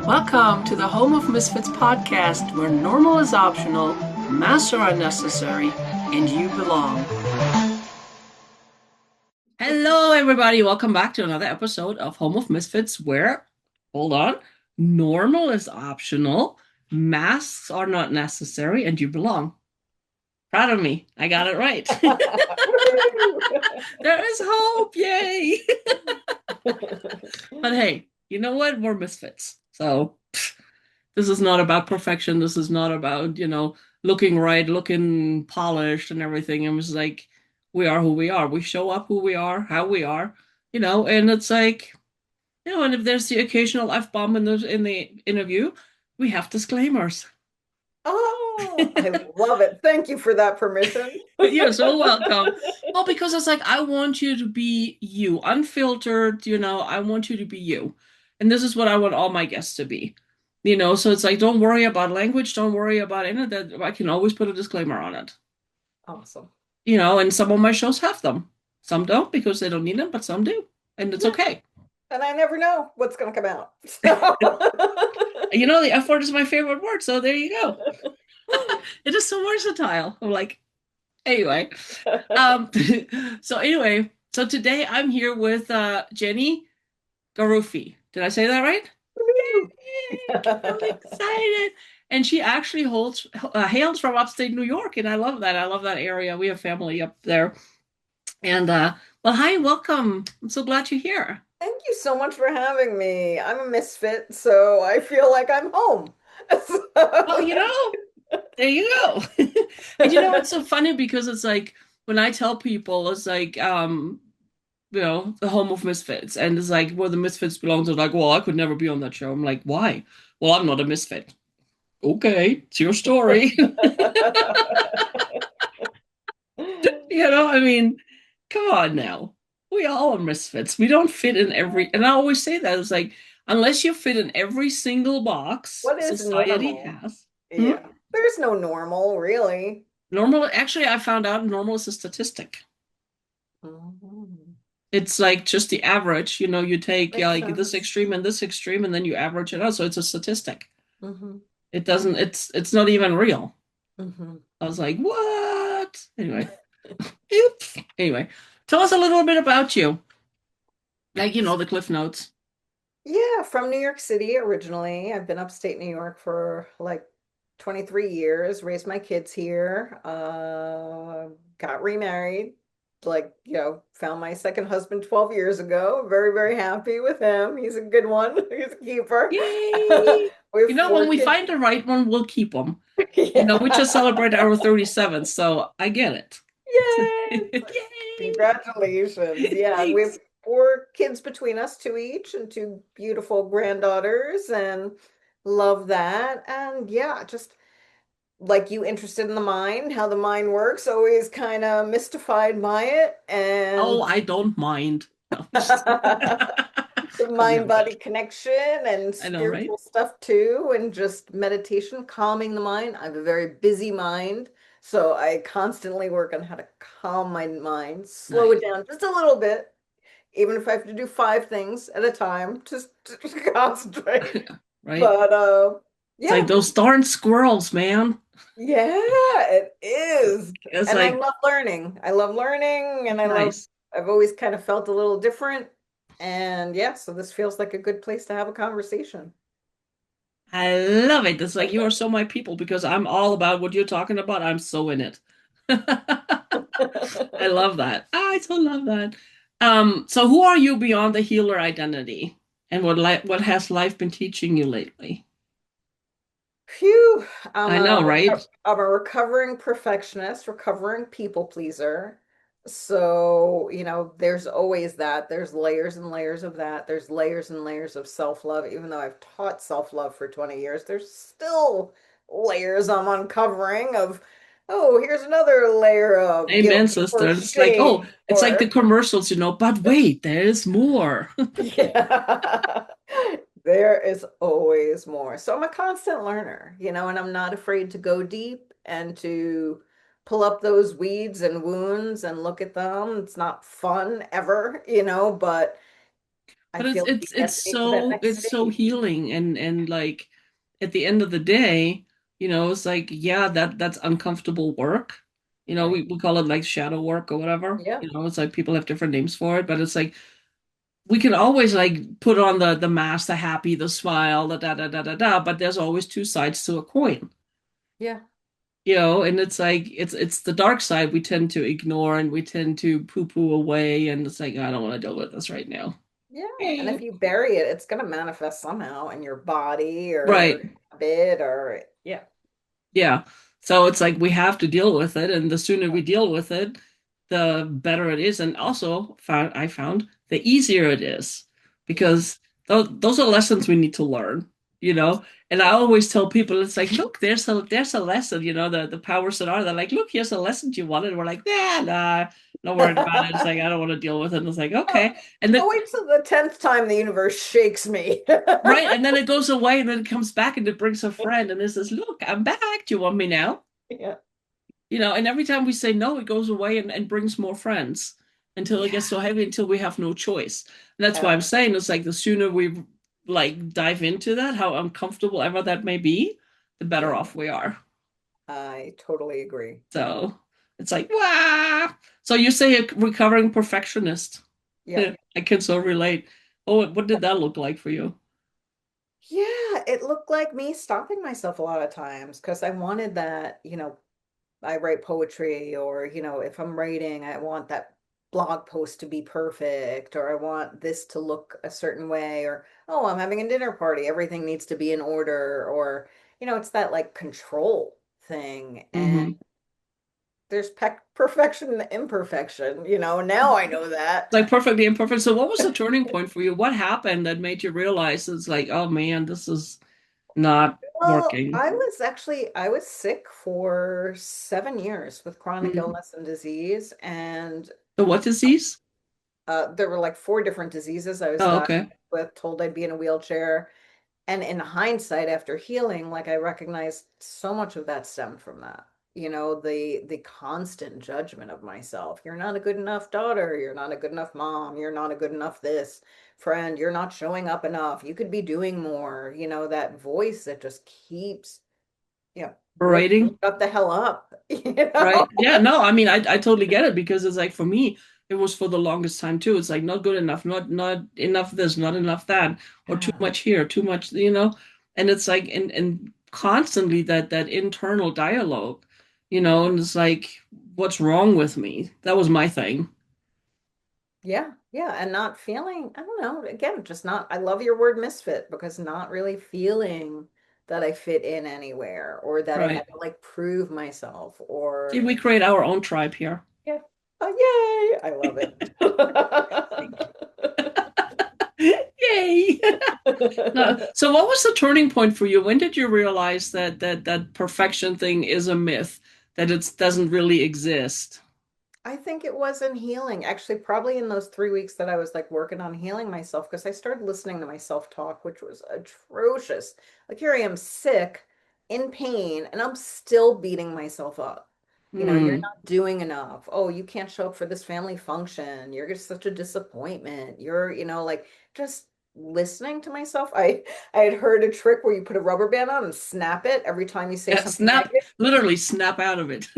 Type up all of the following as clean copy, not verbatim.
Welcome to the Home of Misfits podcast, where normal is optional, masks are unnecessary, and you belong. Hello, everybody. Welcome back to another episode of Home of Misfits, where, hold on, normal is optional, masks are not necessary, and you belong. Proud of me. I got it right. There is hope. Yay. But hey, you know what? We're misfits. So this is not about perfection. This is not about, looking right, looking polished and everything. It was like, we are who we are. We show up who we are, how we are, and it's like, and if there's the occasional F-bomb in the interview, we have disclaimers. Oh, I love it. Thank you for that permission. You're so welcome. Well, because it's like, I want you to be you, unfiltered, I want you to be you. And this is what I want all my guests to be. So it's like, don't worry about language, don't worry about any of that. I can always put a disclaimer on it. Awesome. And some of my shows have them. Some don't because they don't need them, but some do. And it's Yeah. okay. And I never know what's going to come out. The F word is my favorite word, so there you go. It is so versatile. I'm like, anyway. Um, so today I'm here with Jenny Garufi. Did I say that right? Yay! I'm excited. And she actually hails from upstate New York, and I love that. I love that area. We have family up there. And well, hi, welcome. I'm so glad you're here. Thank you so much for having me. I'm a misfit, so I feel like I'm home. Well, there you go. And it's so funny because it's like when I tell people it's like the Home of Misfits, and it's like where the Misfits belong. They're like, well, I could never be on that show. I'm like, why? Well, I'm not a misfit. Okay, it's your story. I mean, come on now. We all are misfits. We don't fit in every, and I always say that it's like, unless you fit in every single box What is society normal? has. Hmm? Yeah. There's no normal, really. Normal, actually, I found out normal is a statistic. Mhm. It's like just the average, you take Makes like this sense. extreme and this extreme, and then you average it out. So it's a statistic. Hmm. It doesn't, it's not even real. Hmm. I was like, what? Anyway, oops. Anyway, tell us a little bit about you. Like, the Cliff Notes. Yeah, from New York City originally. I've been upstate New York for like 23 years, raised my kids here, got remarried, found my second husband 12 years ago. Very, very happy with him. He's a good one. He's a keeper. Yay! We have When four we kids. find the right one, we'll keep them. We just Yeah. celebrated our 37th, so I get it. Yay! Yay! Congratulations. Yeah, and we have Thanks. four kids between us, two each, and two beautiful granddaughters, and love that. And yeah, just like you interested in the mind, how the mind works, always kind of mystified by it. Oh, And I don't mind. No, the I'm never mind-body good. connection and I know, right? spiritual stuff too, and just meditation, calming the mind. I have a very busy mind, so I constantly work on how to calm my mind, slow it Nice. down just a little bit, even if I have to do five things at a time, just to concentrate. Right? But It's like yeah, those darn squirrels, man. yeah, it is. It's And I like, love learning. I love learning, and nice. I've always kind of felt a little different. And yeah, so this feels like a good place to have a conversation. I love it. It's like you are so my people because I'm all about what you're talking about. I'm so in it. I love that. I so love that. So who are you beyond the healer identity? And what has life been teaching you lately? Phew, I know, right? I'm a recovering perfectionist, recovering people pleaser. So, there's always that. There's layers and layers of that. There's layers and layers of self-love. Even though I've taught self-love for 20 years, there's still layers I'm uncovering of, oh, here's another layer of Amen, guilt sister. or It's like, oh, shame it's like the or commercials, but wait, there's more. yeah. There is always more. So I'm a constant learner, and I'm not afraid to go deep and to pull up those weeds and wounds and look at them. It's not fun ever, but I But it's feel like you it's it's get to get to that so next it's so stage. healing and like at the end of the day, it's like, yeah, that's uncomfortable work. Right. We call it like shadow work or whatever. Yeah. It's like people have different names for it, but it's like we can always like put on the mask, the happy, the smile, the da da da da da, but there's always two sides to a coin. Yeah. And it's like it's the dark side we tend to ignore and we tend to poo-poo away, and it's like I don't want to deal with this right now. Yeah. And if you bury it, it's going to manifest somehow in your body Right. or habit or, yeah. Yeah. So it's like we have to deal with it, and the sooner we deal with it, the better it is. And also, I found the easier it is Yeah. because those are lessons we need to learn, you know. And I always tell people, it's like, look, there's a lesson, the powers that are. They're like, look, here's a lesson you wanted. We're like, nah, not worried about it. It's like I don't want to deal with it. And it's like, Oh, okay, and then I'll wait till the 10th time the universe shakes me. right, and then it goes away, and then it comes back, and it brings a friend, and it says, look, I'm back. Do you want me now? Yeah. And every time we say no, it goes away and brings more friends until it gets Yeah. so heavy until we have no choice. And that's why I'm Uh, saying it's like the sooner we like dive into that, how uncomfortable ever that may be, the better yeah. off we are. I totally agree. So it's like, wow. So you say a recovering perfectionist. Yeah. I can so relate. Oh, what did that look like for you? Yeah, it looked like me stopping myself a lot of times because I wanted that, I write poetry or, if I'm writing, I want that blog post to be perfect or I want this to look a certain way or, oh, I'm having a dinner party, everything needs to be in order or, it's that like control thing. And Hmm. there's perfection and imperfection, now I know that. Like perfectly imperfect. So what was the turning point for you? What happened that made you realize it's like, oh man, this is not Well, working? I was sick for 7 years with chronic Mhm. illness and disease, and The what disease? there were like four different diseases I was Oh, diagnosed okay. with, told I'd be in a wheelchair. And in hindsight, after healing, like I recognized so much of that stemmed from that. The constant judgment of myself. You're not a good enough daughter. You're not a good enough mom. You're not a good enough this friend. You're not showing up enough. You could be doing more. That voice that just keeps, woke me Berating, up the hell up. right? Yeah, no, I mean, I totally get it because it's like for me, it was for the longest time too. It's like not good enough, not enough this, not enough that, or too Yeah. much here, too much, and it's like and constantly that internal dialogue, and it's like, what's wrong with me? That was my thing. Yeah, yeah, and not feeling, I don't know, again, just not, I love your word misfit because not really feeling that I fit in anywhere or that I Right. had to like prove myself See, or, we create our own tribe here. yeah, oh, yay, I love it. Thank you. Yay. No. So what was the turning point for you? When did you realize that perfection thing is a myth, that it doesn't really exist? I think it was in healing, actually, probably in those 3 weeks that I was like working on healing myself because I started listening to my self-talk, which was atrocious. Like, here I am sick, in pain, and I'm still beating myself up. You're Hmm. not doing enough. Oh, you can't show up for this family function. You're just such a disappointment. You're, like just listening to myself. I had heard a trick where you put a rubber band on and snap it every time you say Yeah, something snap, negative. literally snap out of it.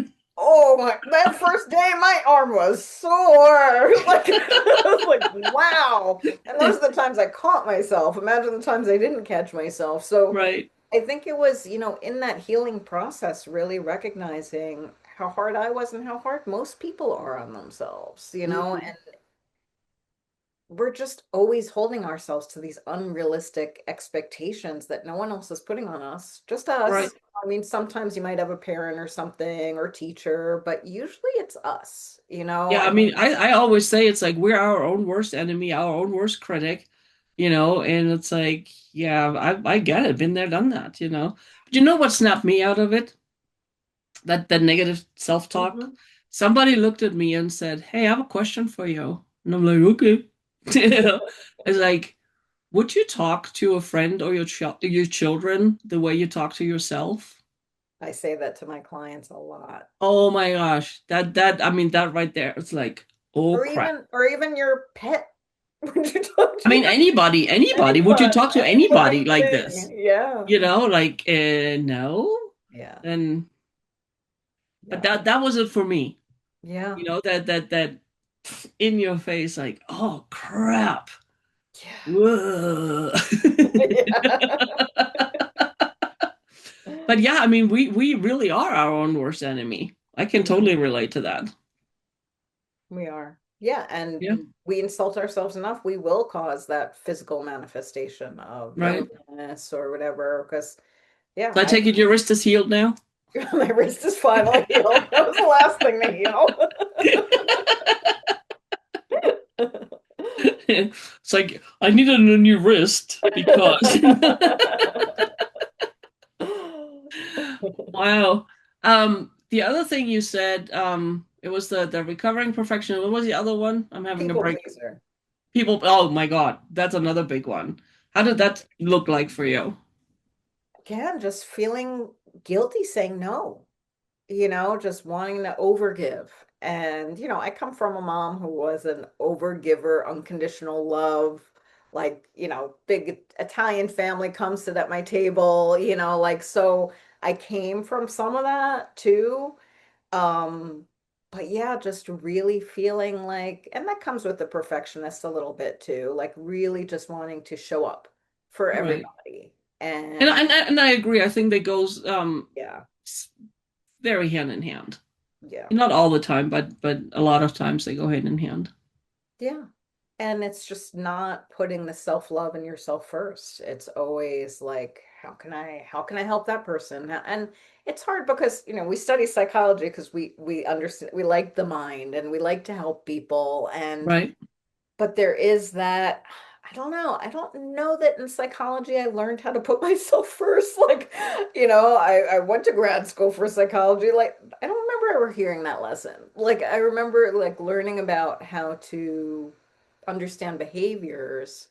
Oh my, that first day my arm was sore. Like I was like, wow. And those are the times I caught myself. Imagine the times I didn't catch myself. So Right. I think it was, in that healing process, really recognizing how hard I was and how hard most people are on themselves, Mhm. and we're just always holding ourselves to these unrealistic expectations that no one else is putting on us, just Right. us. I mean, sometimes you might have a parent or something or teacher, but usually it's us, Yeah, I and mean, I always say it's like we're our own worst enemy, our own worst critic, and it's like, yeah, I get it, been there, done that. But you know what snapped me out of it? That negative self-talk. Mhm. Somebody looked at me and said, "Hey, I have a question for you." And I'm like, "Okay." It's like, would you talk to a friend or your children the way you talk to yourself? I say that to my clients a lot. Oh my gosh. I mean that right there. It's like, oh Or crap. even or even your pet. Would you talk I mean, to anybody. Would you anybody, talk to any anybody living like this? thing? Yeah. Like, no. Yeah. And but Yeah. that was it for me. Yeah. That in your face, like, oh crap. Yeah. Whoa. Yeah. But yeah, I mean, we really are our own worst enemy. I can totally relate to that. We are. Yeah, and Yeah, we insult ourselves enough, we will cause that physical manifestation of right. loneliness or whatever. Because, yeah, So I I take it your wrist is healed now. my wrist is finally healed. That was the last thing to heal. It's like I needed a new wrist because wow. The other thing you said, it was the recovering perfection. What was the other one? I'm having a People break. pleaser. People, oh my God, that's another big one. How did that look like for you? Again, just feeling guilty saying no. Just wanting to overgive. And, I come from a mom who was an overgiver, unconditional love, like, big Italian family comes sit at my table, so I came from some of that too. Um, but yeah, just really feeling like, and that comes with the perfectionist a little bit too, like really just wanting to show up for Right. everybody. And And I agree. I think that goes yeah, very hand in hand. yeah. Not all the time, but a lot of times they go hand in hand. Yeah. And it's just not putting the self-love in yourself first. It's always like, how can I help that person? And it's hard because, we study psychology because we understand, we like the mind and we like to help people. And Right. but there is that, I don't know. I don't know that in psychology I learned how to put myself first. Like, I went to grad school for psychology. Like, I don't remember ever hearing that lesson. Like, I remember like learning about how to understand behaviors,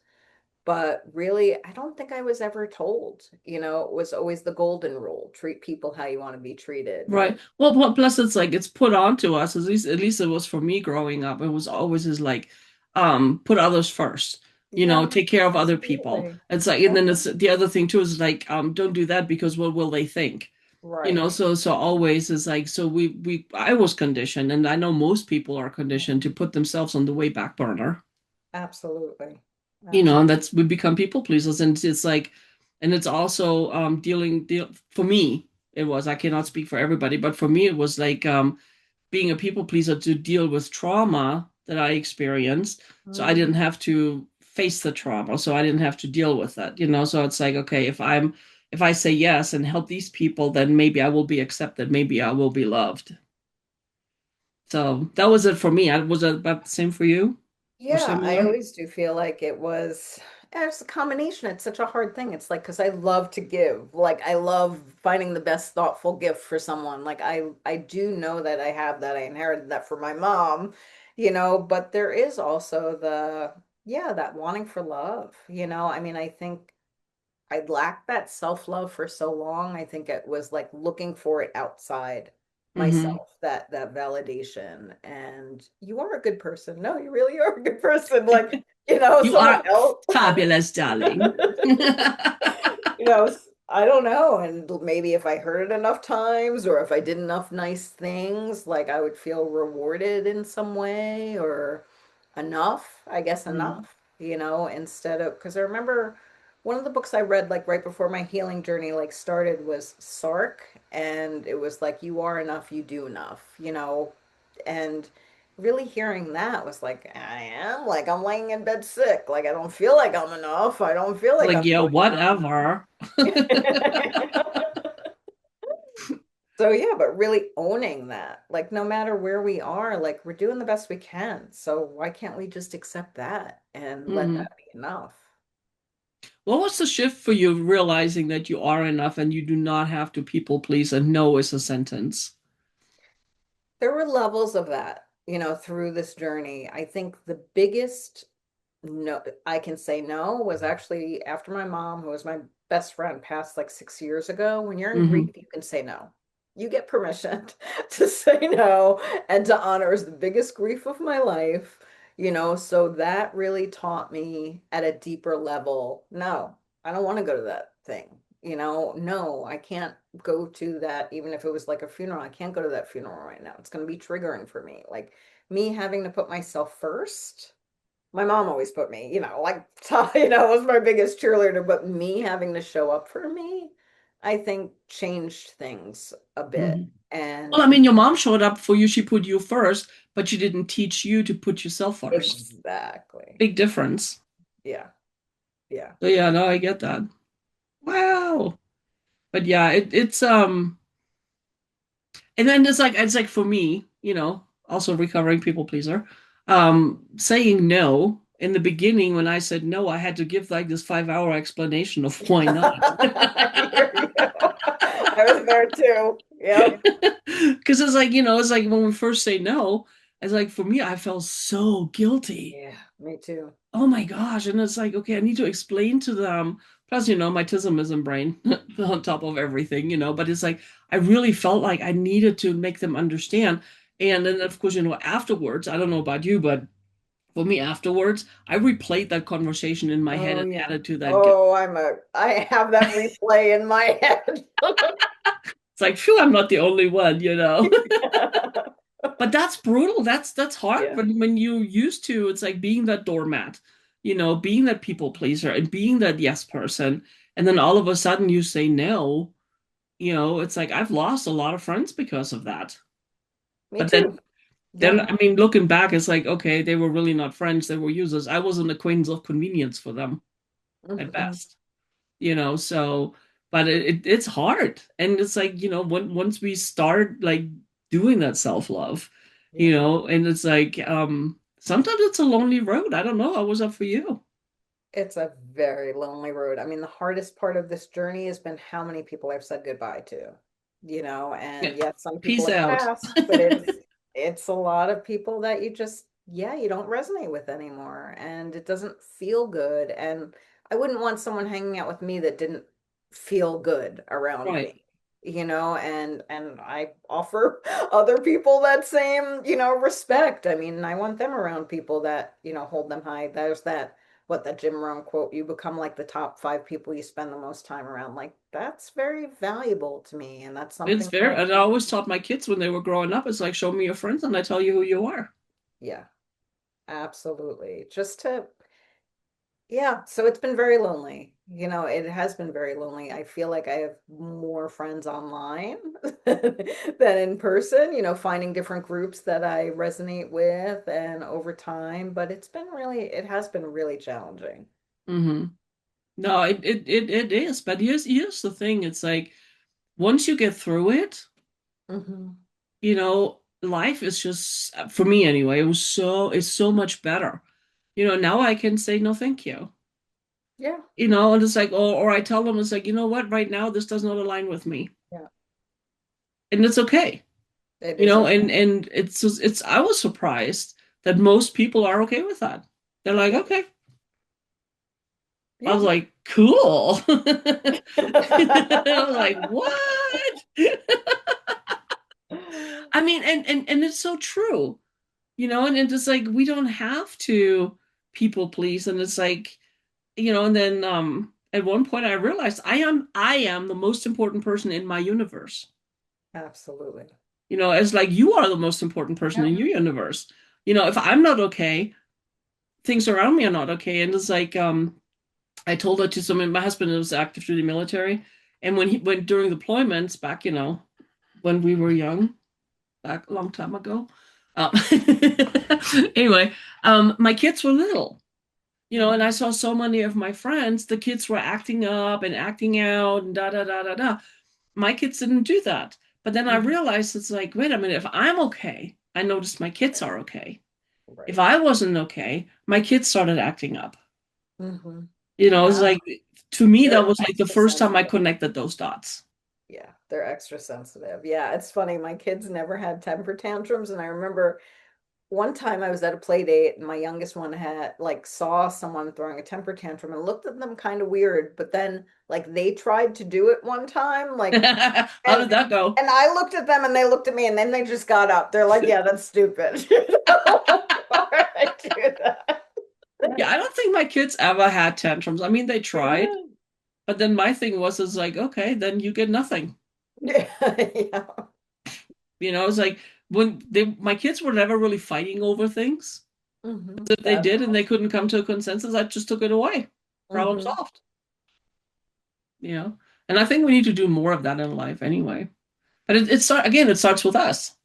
but really, I don't think I was ever told. It was always the golden rule, treat people how you want to be treated. Right. Well, plus it's like it's put onto us. At least it was for me growing up. It was always is like, put others first. Yeah, Take care of other people. absolutely. It's like, and Yeah, then it's the other thing too is like, don't do that because what will they think? right. So always is like, so we I was conditioned, and I know most people are conditioned to put themselves on the way back burner. Absolutely. And Absolutely. that's we become people pleasers, and it's like, and it's also deal for me. It was, I cannot speak for everybody, but for me it was like being a people pleaser to deal with trauma that I experienced. So I Mm, didn't have to face the trauma. So I didn't have to deal with that. So it's like, okay, if I say yes and help these people, then maybe I will be accepted. Maybe I will be loved. So that was it for me. Was it about the same for you or yeah, I similar? always do feel like it's a combination. It's such a hard thing. It's like because I love to give. Like I love finding the best thoughtful gift for someone. Like I do know that I have that. I inherited that from my mom, but there is also yeah, that wanting for love, I mean, I think I lacked that self-love for so long. I think it was like looking for it outside Mm-hmm. myself, that validation. And you are a good person. No, you really are a good person. Like, You someone are else. fabulous, darling. I don't know. And maybe if I heard it enough times or if I did enough nice things, like I would feel rewarded in some way or enough, I guess Mm. enough, instead of, because I remember one of the books I read like right before my healing journey like started was Sark, and it was like you are enough, you do enough, and really hearing that was like I am like I'm laying in bed sick, like I don't feel like I'm enough, I don't feel like Like, I'm yeah, doing whatever. enough. So yeah, but really owning that, like no matter where we are, like we're doing the best we can. So why can't we just accept that and let Hmm. that be enough? What was the shift for you realizing that you are enough and you do not have to people please and no is a sentence? There were levels of that, through this journey. I think the biggest no I can say no was actually after my mom, who was my best friend, passed like 6 years ago. When you're in grief, Hmm. you can say no. You get permission to say no and to honor is the biggest grief of my life. So that really taught me at a deeper level, no, I don't want to go to that thing. No, I can't go to that, even if it was like a funeral. I can't go to that funeral right now. It's going to be triggering for me. Like me having to put myself first. My mom always put me, like, was my biggest cheerleader, but me having to show up for me, I think changed things a bit. Mhm. Well, And I mean, your mom showed up for you. She put you first, but she didn't teach you to put yourself first. exactly. Big difference. Yeah. Yeah. So yeah, no, I get that. Wow. But yeah, and then it's like for me, also recovering people pleaser, saying no in the beginning when I said no, I had to give like this 5 hour explanation of why not. I hear you. I was there too. Yep. Because it's like when we first say no, it's like for me, I felt so guilty. Yeah, me too. Oh my gosh. And it's like, okay, I need to explain to them. Plus, my tismism brain on top of everything. But it's like, I really felt like I needed to make them understand. And then, of course, afterwards, I don't know about you, but for me, afterwards, I replayed that conversation in my head Oh and yeah. added to that guilt. Oh, I have that replay in my head. It's like, phew, I'm not the only one. But that's brutal. That's hard Yeah, when you used to, it's like being that doormat, being that people pleaser and being that yes person. And then all of a sudden you say no, it's like I've lost a lot of friends because of that. me But then too. then Yeah. I mean looking back, it's like, okay, they were really not friends, they were users. I was an acquaintance of convenience for them at Mhm. best. So but it's hard. And it's like, once we start like doing that self-love, Yeah. and it's like sometimes it's a lonely road. I don't know. How was that for you? It's a very lonely road. I mean, the hardest part of this journey has been how many people I've said goodbye to, Yeah. and yes, some people Peace have out. passed, but it's a lot of people that you don't resonate with anymore, and it doesn't feel good. And I wouldn't want someone hanging out with me that didn't feel good around Right. me, and I offer other people that same, respect. I mean, I want them around people that, hold them high. There's that Jim Rohn quote, you become like the top five people you spend the most time around. Like, that's very valuable to me. And that's It's something very, that, and I always taught my kids when they were growing up, it's like, show me your friends and I tell you who you are. yeah, absolutely. Yeah. So it's been very lonely. It has been very lonely. I feel like I have more friends online than in person, finding different groups that I resonate with and over time. But it has been really challenging. Hmm. No, it is. But here's the thing. It's like once you get through it, Hmm. life is just, for me anyway, it's so much better. Now I can say no, thank you. Yeah. And it's like, or I tell them, it's like, you know what, right now this does not align with me, Yeah. and it's okay. It is okay. And I was surprised that most people are okay with that. They're like, Yeah. okay. I Yeah. was like, cool. I was like, what? I mean, and it's so true. And it's just like we don't have to people please. And it's like, and then at one point I realized I am the most important person in my universe. Absolutely. As like you are the most important person Yeah. in your universe. If I'm not okay, things around me are not okay. And it's like I told that to someone. My husband was active duty military, and when he went during deployments back, when we were young, back a long time ago. Um, anyway, my kids were little, and I Mhm. saw so many of my friends, the kids were acting up and acting out and da da da da da. My kids didn't do that. But then I Mhm. realized it's like, wait a minute, if I'm okay, I noticed my kids are okay. If Right. I wasn't okay, my kids started acting up. Hmm. It's like to me that They're was like the extra first time I sensitive. connected those dots. Yeah, they're extra sensitive. Yeah, it's funny. My kids never had temper tantrums, and I remember one time I was at a play date, and my youngest one had like saw someone throwing a temper tantrum and looked at them kind of weird, but then like they tried to do it one time, How and did that go? and I looked at them and they looked at me and then they just got up. They're like, "Yeah, that's stupid." I do that. Yeah, I don't think my kids ever had tantrums. I mean, they tried, but then my thing was, is like, okay, then you get nothing. Yeah, yeah. It's like my kids were never really fighting over things. If they That's did and they couldn't come to a consensus, I just took it away. Problem hmm solved. You know, and I think we need to do more of that in life anyway. But it starts with us.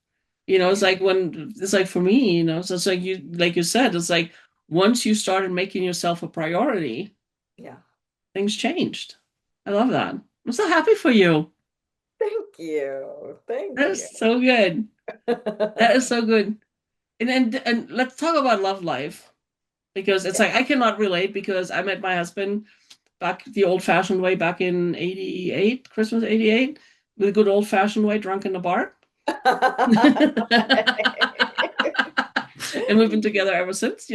It's yeah, like it's like for me, so it's like you said, it's like once you started making yourself a priority, yeah. things changed. I love that. I'm so happy for you. Thank you. Thank That you. is so good. That is so good. And let's talk about love life because it's Yeah. like I cannot relate because I met my husband back the old-fashioned way back in 88, Christmas 88, the good old-fashioned way, drunk in the bar. And we've been together ever since.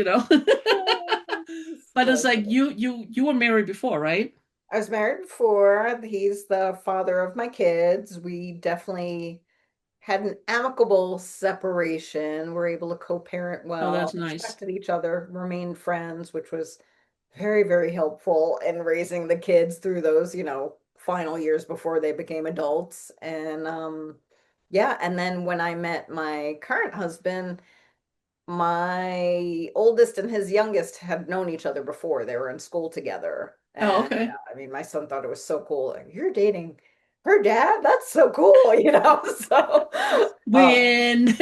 But it's So like good. you were married before, right? I was married before. He's the father of my kids. We definitely had an amicable separation. We're able to co-parent Oh, well, that's nice. respected each other, remained friends, which was very, very helpful in raising the kids through those, final years before they became adults. And yeah, and then when I met my current husband, my oldest and his youngest had known each other before. They were in school together. Oh, And okay. yeah, I mean, my son thought it was so cool. Like, you're dating her dad? That's so cool. So, Win.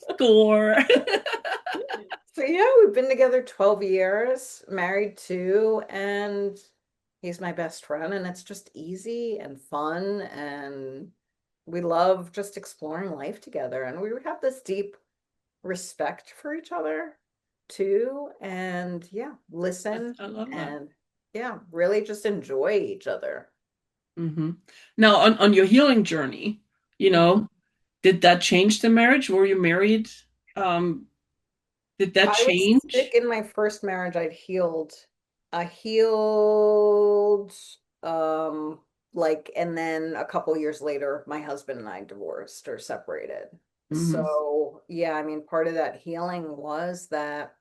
Score. so yeah, we've been together 12 years, married 2, and he's my best friend, and it's just easy and fun, and we love just exploring life together, and we have this deep respect for each other too, and yeah, listen I love that. and yeah, really just enjoy each other. Hmm. Now, on your healing journey, you Mhm. know, did that change the marriage? Were you married? Um, did that I was sick change? in my first marriage. I'd healed. I healed, um, and then a couple years later, my husband and I divorced or separated. Hmm. So, yeah, I mean, part of that healing was that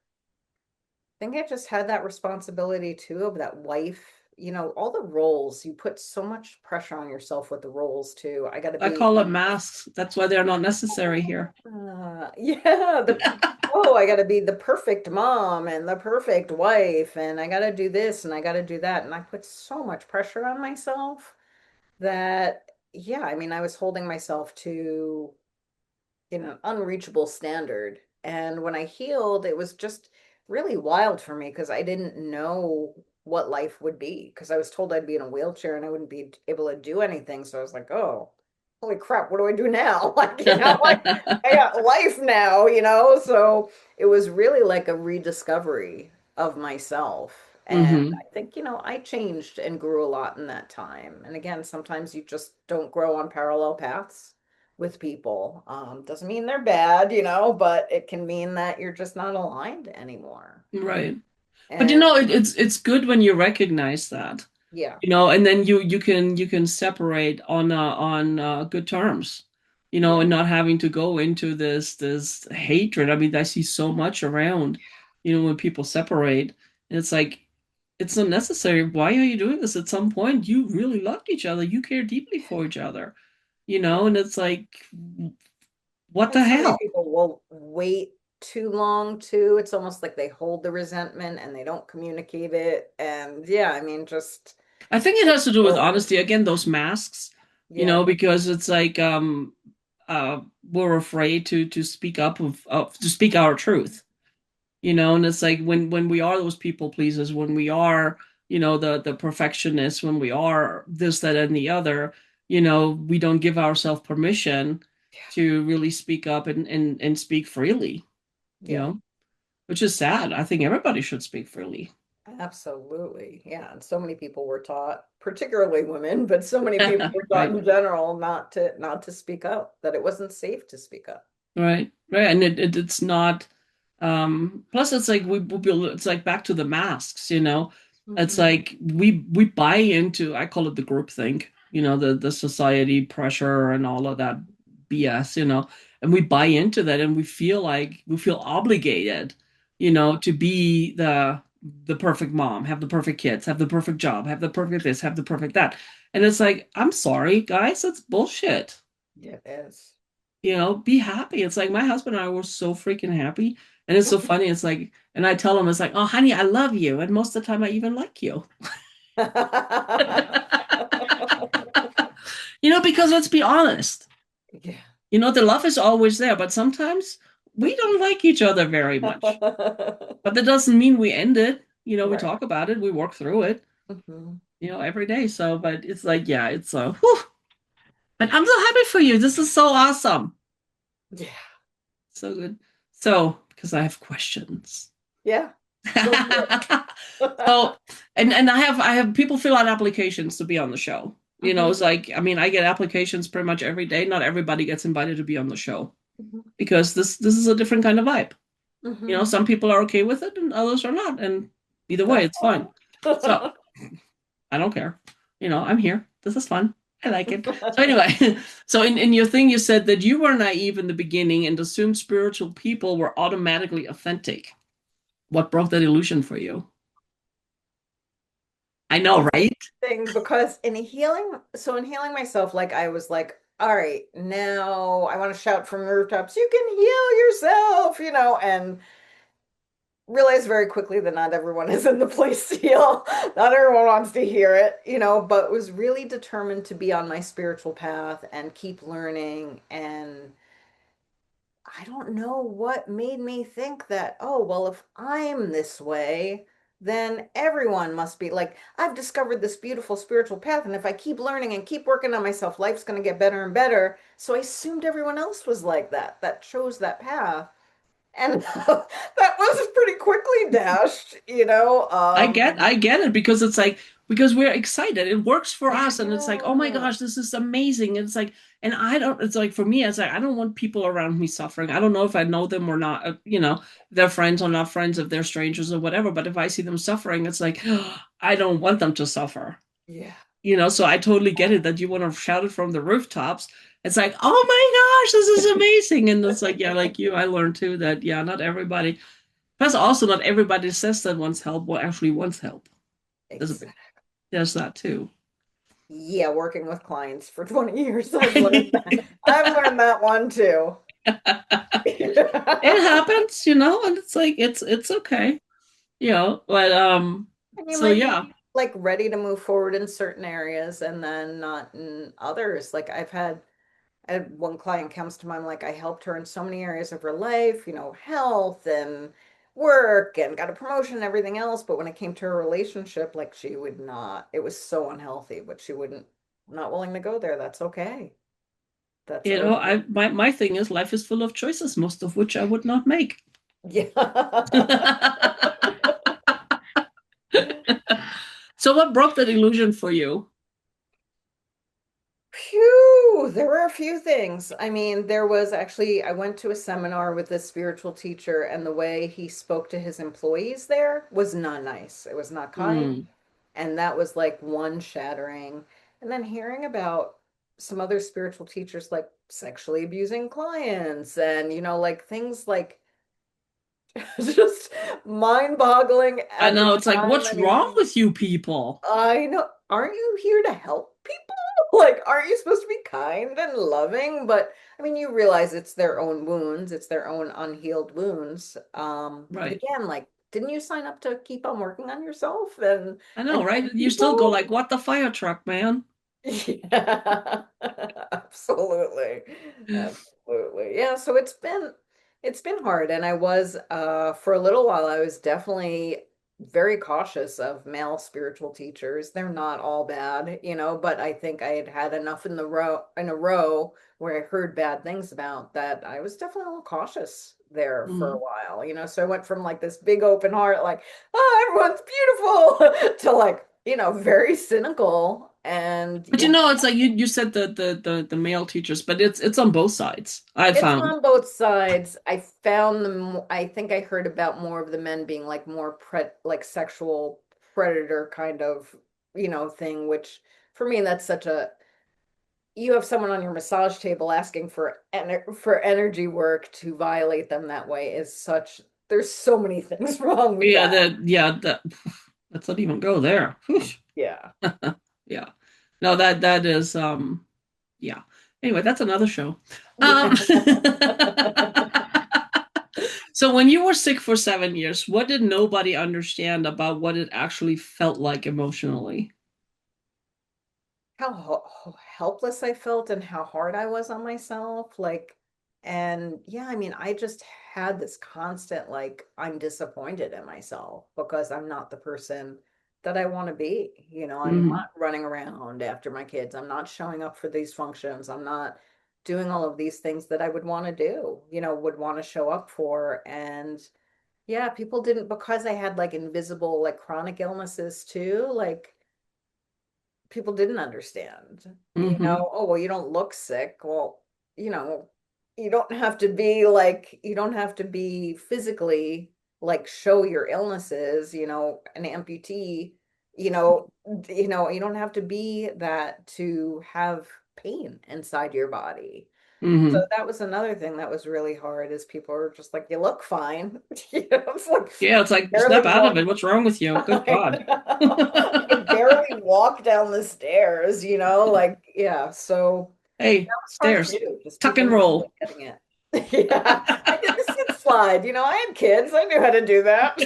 think I just had that responsibility too of that wife, all the roles. You put so much pressure on yourself with the roles too. I got to I be call it masks. That's why they're not necessary here. yeah, I got to be the perfect mom and the perfect wife and I got to do this and I got to do that and I put so much pressure on myself that yeah, I mean, I was holding myself to an unreachable standard. And when I healed, it was just really wild for me because I didn't know what life would be because I was told I'd be in a wheelchair and I wouldn't be able to do anything. So I was like, oh, holy crap, what do I do now? Like I got life now. So it was really like a rediscovery of myself. And Hmm. I think, I changed and grew a lot in that time. And again, sometimes you just don't grow on parallel paths with people. Doesn't mean they're bad, but it can mean that you're just not aligned anymore. Right. But And it's good when you recognize that, yeah, and then you can separate on good terms, yeah, and not having to go into this hatred. I mean, I see so much around, when people separate, and it's like it's unnecessary. Why are you doing this? At some point, you really loved each other. You care deeply for each other, yeah. and it's like, what And the so many hell? people will wait too long too. It's almost like they hold the resentment and they don't communicate it. And yeah, I mean, just I think it has to do with oh, honesty. Again, those masks, yeah, because it's like we're afraid to speak up to speak our truth, and it's like when we are those people pleasers, when we are, the perfectionists, when we are this, that, and the other, we don't give ourselves permission to really speak up and speak freely, you yeah. know, which is sad. I think everybody should speak freely. Absolutely. Yeah. And so many people were taught, particularly women, but so many people were taught Right. in general not to speak up, that it wasn't safe to speak up. Right, right, and it's not. Plus, it's like it's like back to the masks. It's Hmm. like we buy into. I call it the group think. The society pressure and all of that BS. and we buy into that, and we feel like we feel obligated, to be the perfect mom, have the perfect kids, have the perfect job, have the perfect this, have the perfect that. And it's like, I'm sorry, guys, that's bullshit. Yeah, it is. Be happy. It's like my husband and I were so freaking happy. And it's so funny. It's like, and I tell him, it's like, oh, honey, I love you. And most of the time, I even like you. Because let's be honest, Yeah. the love is always there, but sometimes we don't like each other very much. But that doesn't mean we end it. We Right. talk about it, we work through it, Hmm. every day. So, but it's like, yeah, it's whew. But I'm so happy for you. This is so awesome. Yeah. So good. So, because I have questions. Yeah. Go for So, it. and I have people fill out applications to be on the show. Hmm. It's like, I mean, I get applications pretty much every day. Not everybody gets invited to be on the show Hmm. because this is a different kind of vibe. Hmm. Some people are okay with it and others are not, and either way, That's it's fine. So fine. I don't care. I'm here. This is fun. I like it. So anyway, so in your thing, you said that you were naive in the beginning and assumed spiritual people were automatically authentic. What broke that illusion for you? I know, right? Thing because in healing myself, like I was like, all right, now I want to shout from the rooftops, you can heal yourself, and realized very quickly that not everyone is in the place to heal. Not everyone wants to hear it, but was really determined to be on my spiritual path and keep learning. And I don't know what made me think that, oh, well, if I'm this way, then everyone must be like, I've discovered this beautiful spiritual path. And if I keep learning and keep working on myself, life's going to get better and better. So I assumed everyone else was like that chose that path. And that was pretty quickly dashed. I get it because it's like because we're excited. It works for us and it's like, "Oh my Yeah. gosh, this is amazing." And it's like and I don't it's like for me it's like I don't want people around me suffering. I don't know if I know them or not, they're friends or not friends, if they're strangers or whatever, but if I see them suffering, it's like I don't want them to suffer. Yeah. So I totally get it that you want to shout it from the rooftops. It's like, "Oh my gosh, this is amazing." And it's like, yeah, like you, I learned too that yeah, not everybody plus, also, not everybody says that wants help or actually wants help. Exactly. There's that too. Yeah, working with clients for 20 years, I've learned that. I've learned that one too. It happens, and it's like it's okay, But And you so might yeah, be like ready to move forward in certain areas and then not in others. Like I had one client comes to mind, like I helped her in so many areas of her life, health and work and got a promotion and everything else. But when it came to her relationship, like she would not, it was so unhealthy, but she wouldn't, not willing to go there. That's okay. That's okay. my thing is life is full of choices, most of which I would not make. Yeah. So what broke that illusion for you? Phew, there were a few things. I mean, there was actually, I went to a seminar with this spiritual teacher, and the way he spoke to his employees there was not nice. It was not kind. Hmm. And that was like one shattering. And then hearing about some other spiritual teachers like sexually abusing clients and, like things like just mind-boggling I at the know it's like, time. what's I wrong mean, with you people? I know, aren't you here to help people? Like, aren't you supposed to be kind and loving? But I mean, you realize it's their own wounds, it's their own unhealed wounds. But Right. again, like, didn't you sign up to keep on working on yourself I know, and right? help You still go people? like, what the fire truck, man? Yeah, absolutely. Absolutely. Yeah, so it's been hard and I was for a little while I was definitely very cautious of male spiritual teachers. They're not all bad, but I think I had had enough in a row where I heard bad things about that I was definitely a little cautious there for a Mhm. while, so I went from like this big open heart like, oh, everyone's beautiful to like, very cynical and But yeah, it's like you said the male teachers, but it's on both sides. I it's found. on both sides. I found them, I think I heard about more of the men being like more like sexual predator kind of, thing, which for me that's such a you have someone on your massage table asking for energy work to violate them that way is such there's so many things wrong with Yeah, that. that let's not even go there. Whoosh. Yeah. Yeah. No, that is yeah. Anyway, that's another show. Um Yeah. so when you were sick for 7 years, what did nobody understand about what it actually felt like emotionally? How helpless I felt and how hard I was on myself. Like, and yeah, I mean, I just had this constant, like, I'm disappointed in myself because I'm not the person that I want to be. I'm Hmm. not running around after my kids. I'm not showing up for these functions. I'm not doing all of these things that I would want to do, would want to show up for. And yeah, people didn't, because I had like invisible, like chronic illnesses too. Like, people didn't understand. Hmm. Oh, well, you don't look sick. Well, you know, you don't have to be physically like show your illnesses, an amputee, you don't have to be that to have pain inside your body. So Hmm. that was another thing that was really hard is people are just like, you look fine. It's like Yeah, it's like snap barely out of walk. it. What's wrong with you? Good I God. know. I can barely walk down the stairs, like, yeah. So Hey, that was hard stairs, too, just tuck people and not really roll. getting it. Yeah, I did the sit slide. I had kids. I knew how to do that.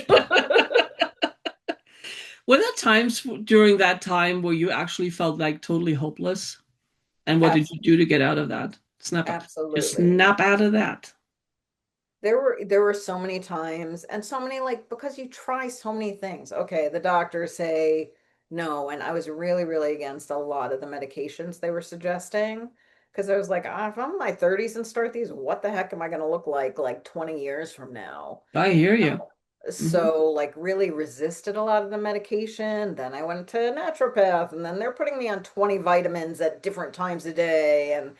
Were there times during that time where you actually felt like totally hopeless? And what did you do Absolutely. to get out of that? Just Absolutely. snap out of that. There were so many times and so many, like, because you try so many things. Okay, the doctors say no, and I was really, really against a lot of the medications they were suggesting because I was like, if I'm in my 30s and start these, what the heck am I going to look like 20 years from now? I hear you. Hmm. So like really resisted a lot of the medication. Then I went to a naturopath and then they're putting me on 20 vitamins at different times a day and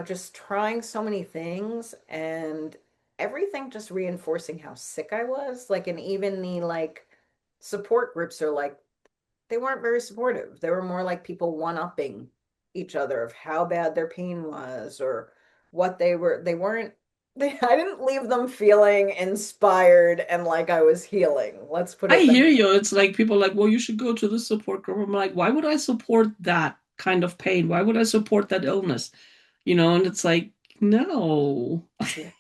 just trying so many things and everything just reinforcing how sick I was. Like, and even the like support groups are like they weren't very supportive. They were more like people one-upping each other of how bad their pain was or what they were. They weren't, I didn't leave them feeling inspired and like I was healing. Let's put I it that hear you. It's like people are like, well, you should go to the support group. I'm like, why would I support that kind of pain? Why would I support that illness? And it's like, no. way.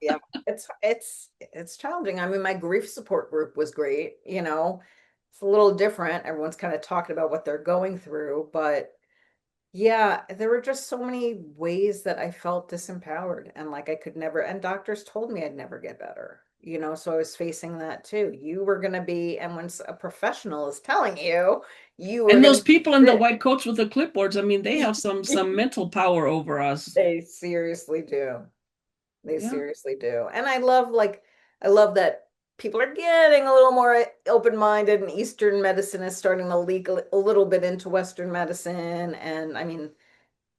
Yeah. It's challenging. I mean, my grief support group was great. It's a little different. Everyone's kind of talking about what they're going through, but yeah, there were just so many ways that I felt disempowered and like I could never, and doctors told me I'd never get better. So I was facing that too. You were going to be, and when a professional is telling you, you were And going those to be people in the sick, white coats with the clipboards, I mean, they have some mental power over us. they seriously do. They Yeah. seriously do. And I love that people are getting a little more open-minded and Eastern medicine is starting to leak a little bit into Western medicine. And I mean,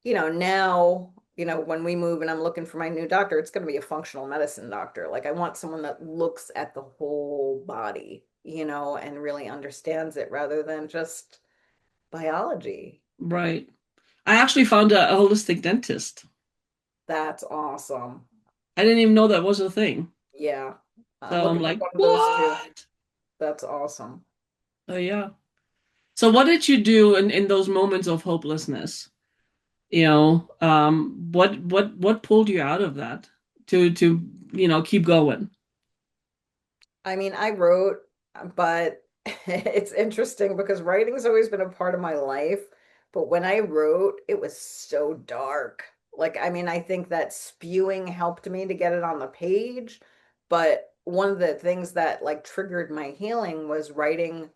now, when we move and I'm looking for my new doctor, it's going to be a functional medicine doctor. Like, I want someone that looks at the whole body, and really understands it rather than just biology. Right. I actually found a holistic dentist. That's awesome. I didn't even know that was a thing. Yeah. I'm So I'm looking for like, one of those too. what? That's awesome. Oh yeah. So what did you do in those moments of hopelessness? What pulled you out of that to keep going? I mean, I wrote, but it's interesting because writing's always been a part of my life. But when I wrote, it was so dark. Like, I mean, I think that spewing helped me to get it on the page. But one of the things that like triggered my healing was writing,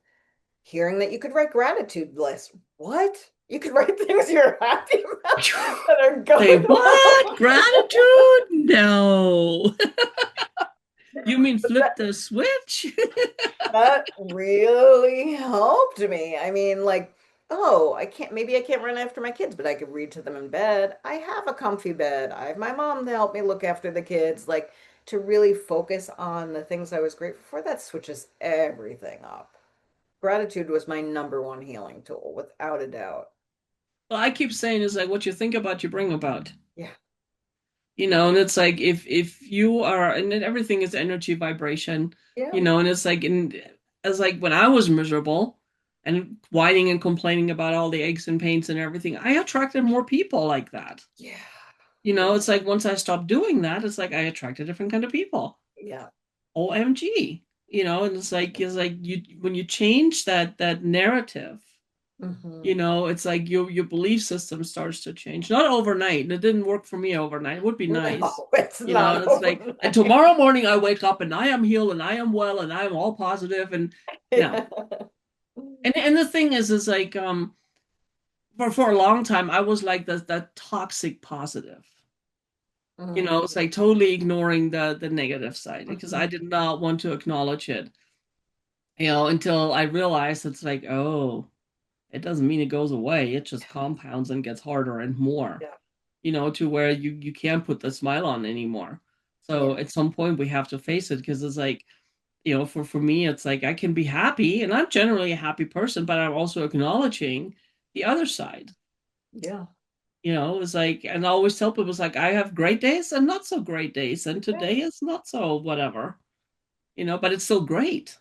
hearing that you could write gratitude lists. What? You could write things you're happy about that are Say going what? on. Gratitude? No. You mean flip That the switch? That really helped me. I mean, like, oh, maybe I can't run after my kids, but I could read to them in bed. I have a comfy bed. I have my mom to help me look after the kids. Like, to really focus on the things I was grateful for, that switches everything up. Gratitude was my number one healing tool, without a doubt. Well, I keep saying is like what you think about, you bring about. Yeah. And it's like if you are, and then everything is energy vibration, Yeah. and it's like in as like when I was miserable and whining and complaining about all the aches and pains and everything, I attracted more people like that. Yeah. Yeah. It's like once I stopped doing that, it's like I attracted different kind of people. Yeah. OMG. And it's like you when you change that narrative, Hmm. it's like your belief system starts to change. Not overnight. And it didn't work for me overnight. It would be nice. No, it's not It's like, and overnight. tomorrow morning I wake up and I am healed and I am well and I am all positive and no. Yeah. And the thing is like for a long time I was like that toxic positive. It's like totally ignoring the negative side because I Hmm. did not want to acknowledge it. Until I realized it's like, oh, it doesn't mean it goes away. It just compounds and gets harder and more, Yeah. to where you can't put the smile on anymore. So Yeah. at some point we have to face it because it's like, for me, it's like I can be happy and I'm generally a happy person, but I'm also acknowledging the other side. Yeah. It's like, and I always tell people, it's like I have great days and not so great days, and Yeah. today is not so whatever, but it's still great.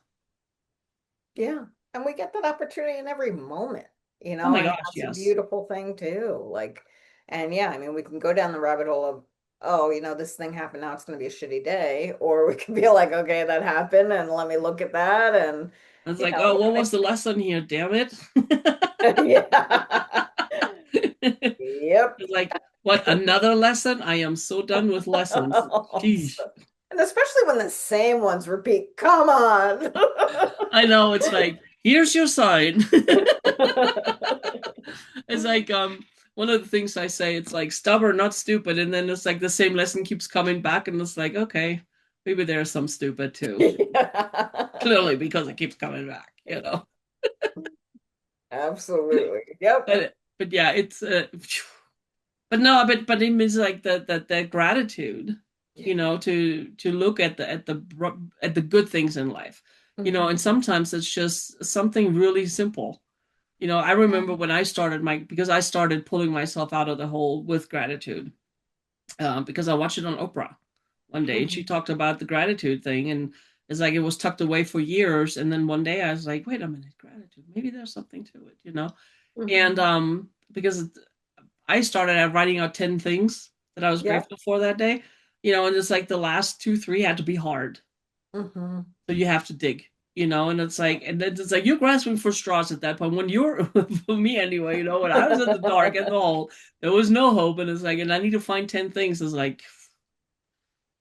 Yeah. And we get that opportunity in every moment, Oh my and gosh, that's a yes. beautiful thing too. Like, and yeah, I mean, we can go down the rabbit hole of, oh, this thing happened, now it's going to be a shitty day. Or we can be like, okay, that happened, and let me look at that. And, It's you like, know, oh, what was the lesson here? Damn it. yeah. Yep. It's like, what, another lesson? I am so done with lessons. Sheesh. And especially when the same ones repeat. Come on. I know, it's like, here's your sign. It's like one of the things I say, it's like stubborn, not stupid, and then it's like the same lesson keeps coming back, and it's like, okay, maybe there's some stupid too. Yeah. Clearly, because it keeps coming back. Absolutely. Yep. But yeah, it's but no, but it means like the gratitude, Yeah. to look at the good things in life, Mhm. and sometimes it's just something really simple. I Yeah. remember when I started because I started pulling myself out of the hole with gratitude, because I watched it on Oprah one day and she Mhm. talked about the gratitude thing, and it's like it was tucked away for years, and then one day I was like, wait a minute, gratitude, maybe there's something to it. And Mhm. because I started out writing out 10 things that I was Yep. grateful for that day, and it's like the last two, three had to be hard. Mhm. So you have to dig, and it's like, and then it's like you're grasping for straws at that point. When you're, for me anyway, when I was in the dark at the hole, there was no hope. And it's like, and I need to find 10 things. It's like,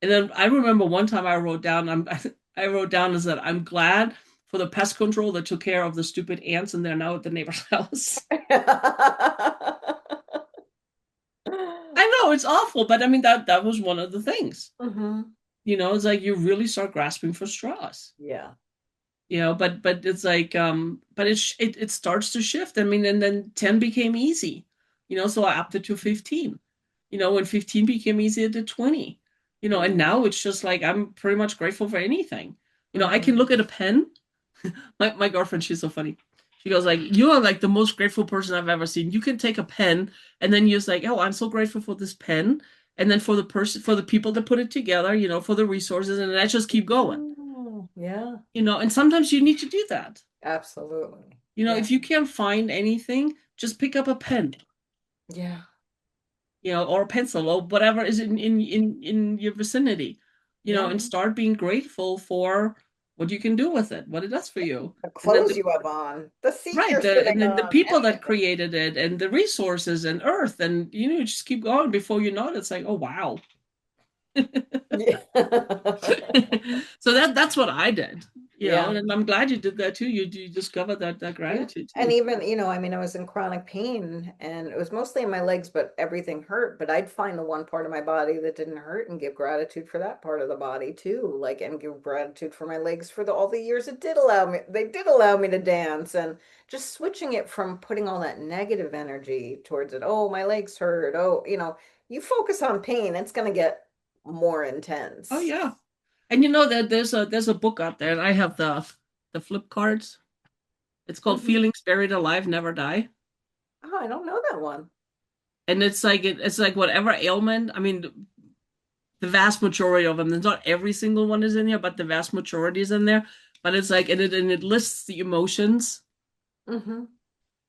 and then I remember one time I wrote down, I wrote down is that I'm glad for the pest control that took care of the stupid ants and they're now at the neighbor's house. I know it's awful, but I mean, that was one of the things. Mhm. It's like you really start grasping for straws. Yeah. But it's like but it starts to shift. I mean, and then 10 became easy. So I upped it to 15. When 15 became easy, I did 20. And Yeah. now it's just like I'm pretty much grateful for anything. I can Mhm. look at a pen. My girlfriend, she's so funny. She goes like, "You are like the most grateful person I've ever seen. You can take a pen and then you're just like, oh, I'm so grateful for this pen, and then for the people that put it together, for the resources, and I just keep going. Mm, yeah. And sometimes you need to do that. Absolutely. Yeah. If you can't find anything, just pick up a pen, Yeah. or a pencil or whatever is in your vicinity, Yeah. and start being grateful for what you can do with it, what it does for you. The And then clothes you have on, the seat right, you're sitting and then the on, people that anything. created it and the resources and earth, and you just keep going before you know it. It's like, oh wow. Yeah. So that's what I did, Yeah. and I'm glad you did that too. You discovered that Yeah. gratitude And too. even, I mean, I was in chronic pain and it was mostly in my legs, but everything hurt. But I'd find the one part of my body that didn't hurt and give gratitude for that part of the body too. Like, and give gratitude for my legs for all the years they did allow me to dance, and just switching it from putting all that negative energy towards it. Oh, my legs hurt. Oh, you focus on pain, it's going to get more Oh intense. yeah. And that there's a book out there, and I have the flip cards. It's called Mhm. Feelings Buried Alive Never Die. Oh, I don't know that one. And it's like whatever ailment. I mean, the vast majority of them. There's not every single one is in here, but the vast majority is in there. But it's like and it lists the emotions Hmm.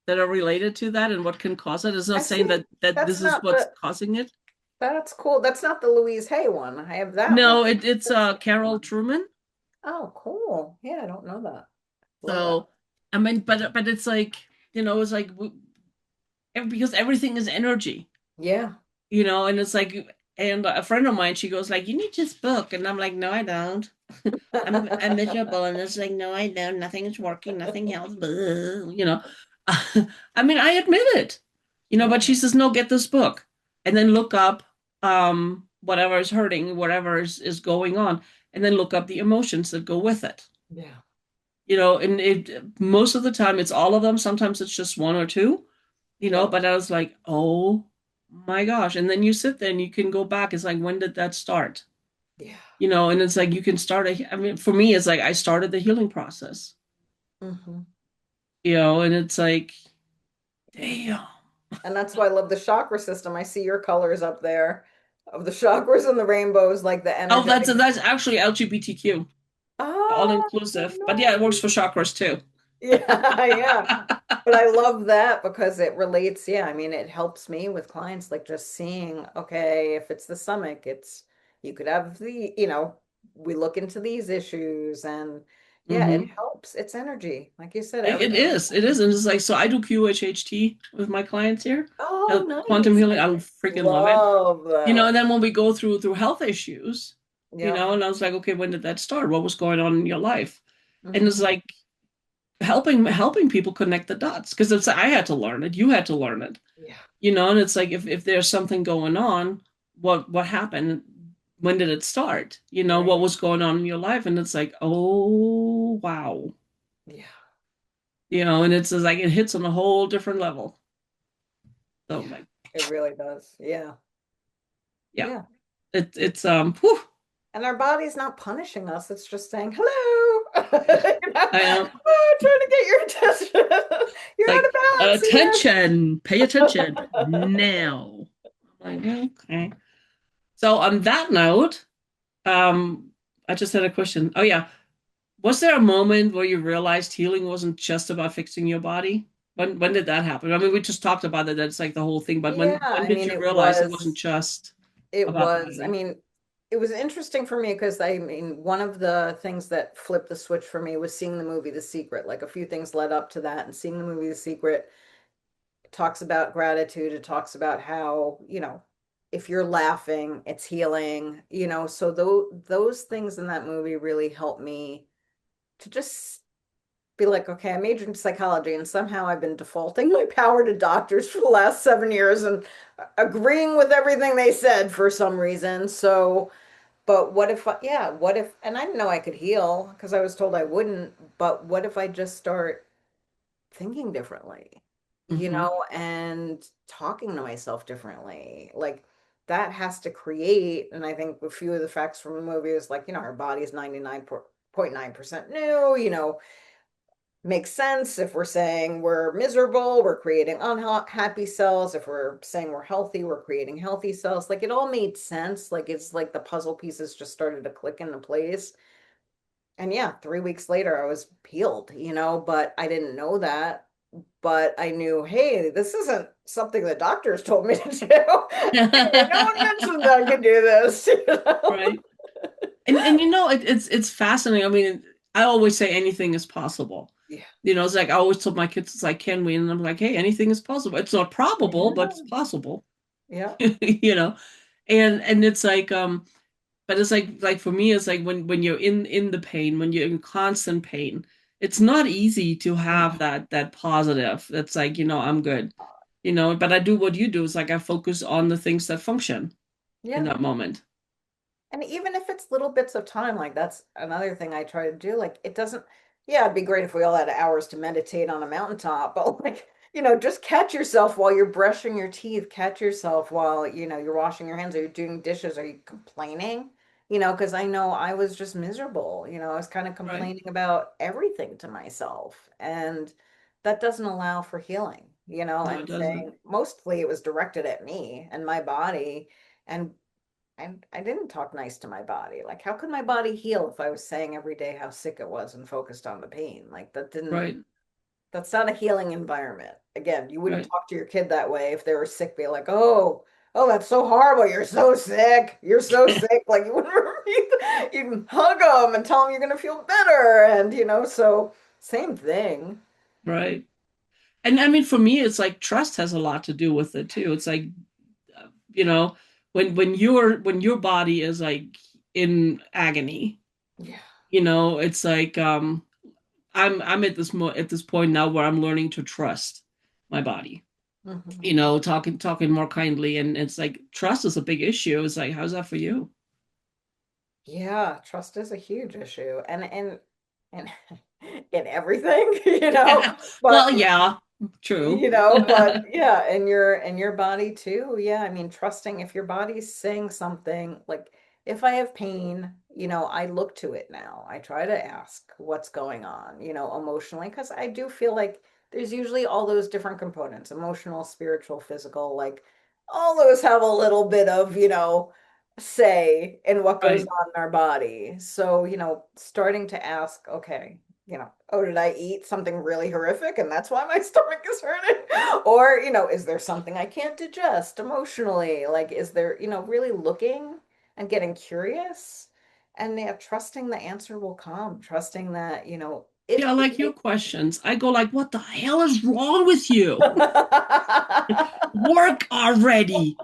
that are related to that and what can cause it. It's not I saying see. that That's this is not what's the, causing it. that's cool. That's not the Louise Hay one. I have that one. No, it's That's the other Carol one. Truman. Oh, cool. Yeah, I don't know that. Love that. So I mean, but it's like it's like because everything is energy, Yeah. and it's like and a friend of mine, she goes like, "You need this book," and I'm like, "No, I don't. I'm miserable," and it's like, "No, I don't. Nothing is working. Nothing helps." Blah. I mean, I admit it, but Yeah. she says, "No, get this book, and then look up whatever is hurting, whatever is going on, and then look up the emotions that go with it." Yeah. And it most of the time it's all of them. Sometimes it's just one or two, Yep. but I was like, oh my gosh. And then you sit there and you can go back. It's like, when did that start? Yeah. And it's like you can start I mean, for me, it's like I started the healing process, Hmm. and it's like, Yeah. damn. And that's why I love the chakra system. I see your colors up there of the chakras and the rainbows, like the Oh, energetic. that's actually LGBTQ, all Oh, inclusive. But yeah, it works nice. for chakras too. Yeah, yeah. But I love that because it relates. Yeah, I mean, it helps me with clients, like just seeing, okay, if it's the stomach, you could have we look into these issues and yeah, it Hmm. helps. It's energy. Like you said, It everything. is. It is. And it's like, so I do QHHT with my clients here. Oh, Quantum nice. healing. I I freaking love it. love that. And then when we go through health issues, Yeah. and I was like, okay, when did that start? What was going on in your life? And it's Hmm. like helping people connect the dots because it's I had to learn it, you had to learn it, Yeah. and it's like if there's something going on, what happened? When did it start? Right. What was going on in your life? And it's like, oh wow, Yeah. and it's just like it hits on a whole different level. So Yeah. like, It really does. Yeah. yeah, Yeah. it's whew, And our body's not punishing us. It's just saying, hello. I know. Oh, trying to get your attention. It's You're out like, of balance attention, pay attention here. now. I'm like, okay. So on that note, I just had a question. Oh yeah. Was there a moment where you realized healing wasn't just about fixing your body? When did that happen? I mean, we just talked about it, that's like the whole thing, but Yeah, when I did mean, you realize it wasn't just about the I body? mean, it was interesting for me because I mean, one of the things that flipped the switch for me was seeing the movie The Secret. Like a few things led up to that, and seeing the movie The Secret talks about gratitude. It talks about how, if you're laughing, it's healing, so those things in that movie really helped me to just be like, okay, I majored in psychology and somehow I've been defaulting my power to doctors for the last 7 years and agreeing with everything they said for some reason. So, but what if, and I didn't know I could heal because I was told I wouldn't, but what if I just start thinking differently, Hmm. and talking to myself differently? Like that has to create, and I think a few of the facts from the movie is like, our body is 99.9% new, makes sense. If we're saying we're miserable, we're creating unhappy cells. If we're saying we're healthy, we're creating healthy cells. Like it all made sense. Like it's like the puzzle pieces just started to click into place. And yeah, 3 weeks later, I was healed, but I didn't know that. But I knew, hey, this isn't something the doctors told me to do. No one mentioned that I could do this, Right. And it's fascinating. I mean, I always say anything is possible. Yeah. It's like I always told my kids, it's like, can we? And I'm like, hey, anything is possible. It's not probable, but it's possible. Yeah. you know. And it's like but it's like for me it's like when you're in the pain, when you're in constant pain, it's not easy to have No. that positive that's like, I'm good. But I do what you do. It's like I focus on the things that function in Yeah. that moment. And even if it's little bits of time, like that's another thing I try to do. Like it doesn't, yeah, it'd be great if we all had hours to meditate on a mountaintop, but like, just catch yourself while you're brushing your teeth, catch yourself while, you're washing your hands or you're doing dishes. Are you complaining? Because I know I was just miserable. I was kind of Right. complaining about everything to myself. And that doesn't allow for healing. No, it and doesn't. saying mostly it was directed at me and my body. And I didn't talk nice to my body. Like, how could my body heal if I was saying every day how sick it was and focused on the pain? Like, Right, that's not a healing environment. Again, you wouldn't right, talk to your kid that way if they were sick, be like, oh, that's so horrible. You're so sick. You're so sick. Like, you wouldn't, you'd hug them and tell them you're going to feel better. And, so same thing. right. And I mean, for me, it's like trust has a lot to do with it too. It's like, you know, when your body is like in agony, Yeah. it's like I'm at at this point now where I'm learning to trust my body. Hmm. Talking more kindly, and it's like trust is a big issue. It's like, how's that for you? Yeah, trust is a huge issue. And in everything, Well, but yeah, true. but yeah, and your body too. Yeah, I mean, trusting if your body's saying something, like if I have pain, I look to it now. I try to ask what's going on, emotionally, because I do feel like there's usually all those different components, emotional, spiritual, physical, like all those have a little bit of, say in what goes Right. on in our body. So, starting to ask, okay, oh, did I eat something really horrific and that's why my stomach is hurting? Or, is there something I can't digest emotionally? Like, is there, really looking and getting curious and yeah, trusting the answer will come, trusting that, if Yeah, like your questions. I go like, what the hell is wrong with you? Work already.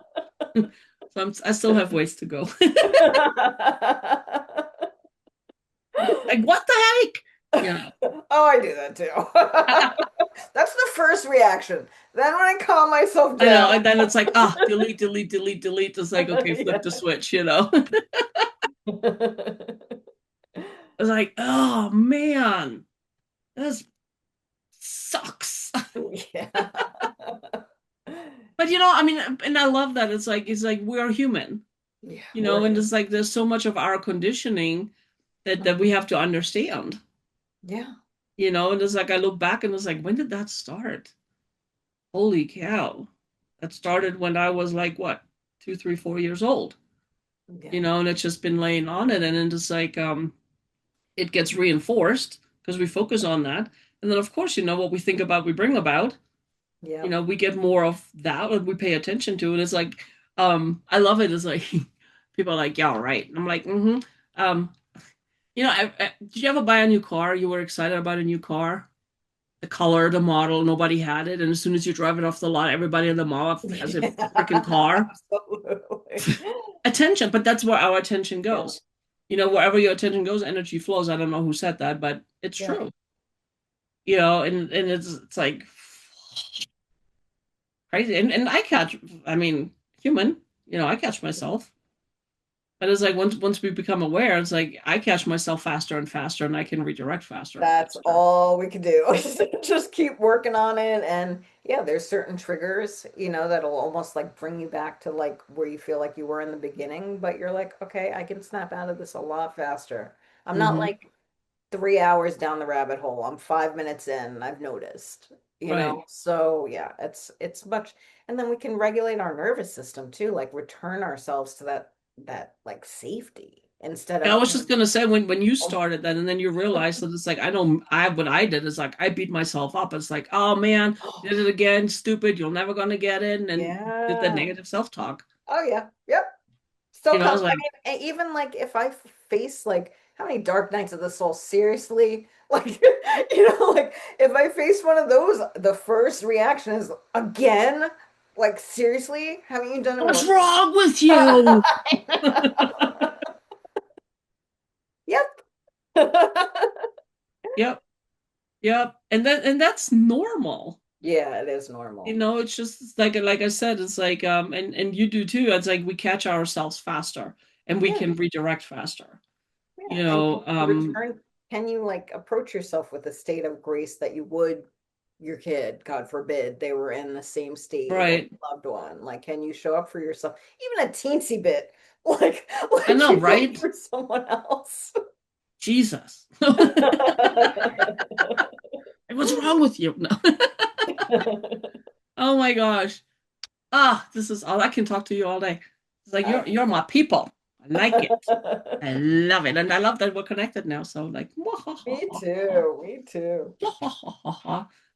So I still have ways to go. Like, what the heck? Yeah. Oh, I do that too. That's the first reaction. Then when I calm myself I down, know. And then it's like, delete, delete, delete, delete. It's like, okay, flip the yeah. switch. It's like, oh man, this sucks. Yeah. But I mean, and I love that. It's like we're human, Yeah, we're and here. it's like there's so much of our conditioning that we Mhm. have to understand. Yeah. And it's like I look back and it's like, when did that start? Holy cow. That started when I was like what, 2, 3, 4 years old. Yeah. And it's just been laying on it. And then just like it gets reinforced because we focus on that. And then of course, what we think about, we bring about. Yeah. We get more of that what we pay attention to. And it's like, I love it. It's like people are like, yeah, right. And I'm like, mm-hmm. Um, did you ever buy a new car? You were excited about a new car? The color, the model, nobody had it. And as soon as you drive it off the lot, everybody in the mall has a freaking Yeah. car. Absolutely. Attention, but that's where our attention Yeah. goes. Wherever your attention goes, energy flows. I don't know who said that, but it's Yeah. true. And it's like crazy. And I mean, human, I catch myself. But it's like once we become aware, it's like I catch myself faster and faster, and I can redirect faster and That's faster. all we can do. Just keep working on it. And yeah, there's certain triggers, that'll almost like bring you back to like where you feel like you were in the beginning, but you're like, okay, I can snap out of this a lot faster. I'm not Hmm. like 3 hours down the rabbit hole. I'm 5 minutes in, I've noticed, Right. So yeah, it's much, and then we can regulate our nervous system too, like return ourselves to that like safety instead I of was just gonna say when you oh, started that, and then you realize that it's like I know I what I did is like I beat myself up. It's like, oh man, oh, did it again, stupid. You're never gonna get it, and did the yeah. negative self talk. Oh yeah. Yep. Still I come. was I like, mean, even like if I face like how many dark nights of the soul, seriously, like like if I face one of those, the first reaction is again, like seriously, haven't you done it what's more? wrong with you? I know. Yep. Yep, yep, and that's normal. Yeah, it is normal. It's just like I said, it's like and you do too. It's like we catch ourselves faster and we Yeah, can redirect faster. yeah. You And know, um, can you like approach yourself with a state of grace that you would your kid, God forbid, they were in the same state or right. loved one? Like, can you show up for yourself, even a teensy bit, like I like know, you would right? for someone else? Jesus. What's wrong with you? No. Oh my gosh. Ah, this is all I can talk to you all day. It's like you're my people. I like it. I love it. And I love that we're connected now. So like Me too. Me too.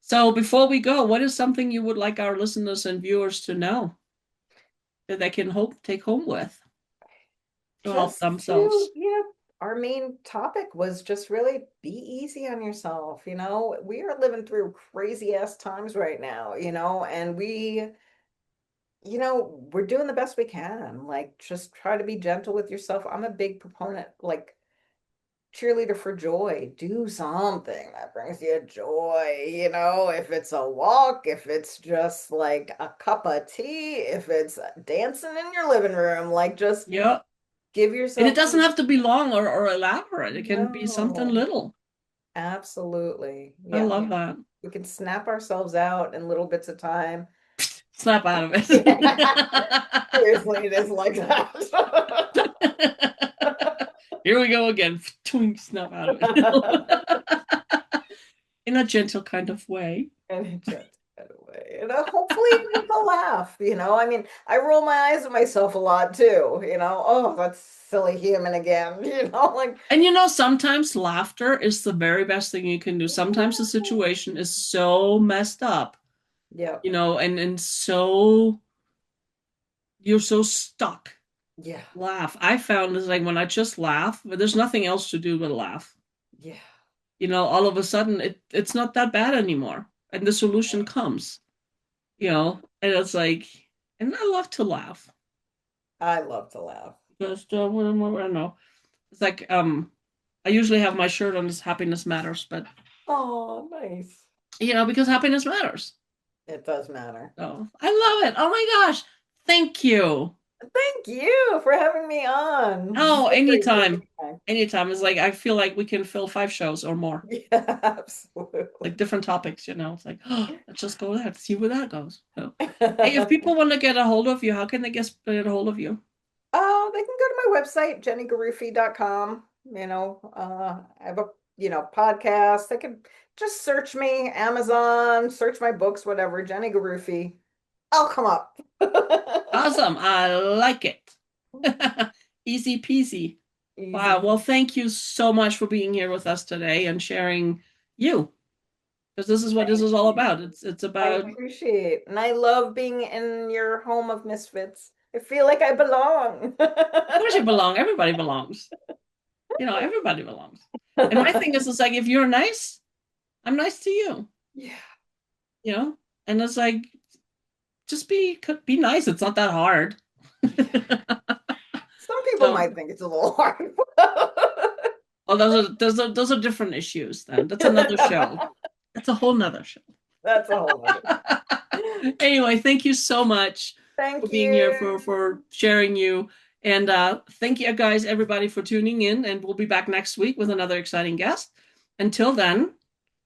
so before we go, what is something you would like our listeners and viewers to know that they can hope take home with to help Just to, themselves? our main topic was just really be easy on yourself. We are living through crazy ass times right now, and we're doing the best we can. Like, just try to be gentle with yourself. I'm a big proponent, like, cheerleader for joy. Do something that brings you joy, if it's a walk, if it's just like a cup of tea, if it's dancing in your living room, like, just Yeah. give And it yourself doesn't some. have to be long or elaborate. It can be something No, little. absolutely. I Yeah, love that. we can snap ourselves out in little bits of time. Snap out of Yeah, it. seriously, it is like that. Here we go again. Snap out of it. In a gentle kind of way. And it just got away. And hopefully it make a laugh. I mean, I roll my eyes at myself a lot too. Oh, that's silly human again. Like, And sometimes laughter is the very best thing you can do. Sometimes the situation is so messed up, yeah, and so you're so stuck. yeah, Laugh. I found is like when I just laugh, but there's nothing else to do but laugh. yeah. All of a sudden it's not that bad anymore. And the solution comes, and it's like, and I love to laugh. I love to laugh. Just I don't know. It's like I usually have my shirt on as happiness matters, but Oh, nice. because happiness matters. It does matter. So I love it. Oh my gosh. Thank you. Thank you for having me on. Oh, So great to anytime. be back. Anytime. It's like I feel like we can fill 5 shows or more. Yeah, absolutely. Like different topics, It's like, oh, let's just go there, see where that goes. So, hey, if people want to get a hold of you, how can they get a hold of you? They can go to my website, jennygarufi.com. I have a, podcast. They can just search me, Amazon, search my books, whatever, Jenny Garufi. I'll come up. Awesome. I like it. Easy peasy. Wow. Easy. Well, thank you so much for being here with us today and sharing you, because this is what this Thank is all you. about. It's I about, of appreciate, and I love being in your home of misfits. I feel like I belong. course you belong. Everybody belongs. Everybody belongs. And my thing is, it's like if you're nice, I'm nice to you. Yeah. You know, and it's like just be nice. It's not that hard. Some people So, might think it's a little hard. well, those are different issues. Then that's another show. That's a whole nother show. That's a whole other. Anyway, thank you so much for Thank being here, you. for sharing you, and thank you guys, everybody, for tuning in. And we'll be back next week with another exciting guest. Until then,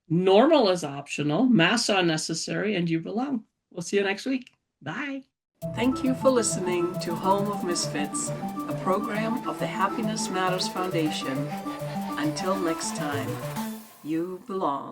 normal is optional, masks are necessary, and you belong. We'll see you next week. Bye. Thank you for listening to Home of Misfits, a program of the Happiness Matters Foundation. Until next time, you belong.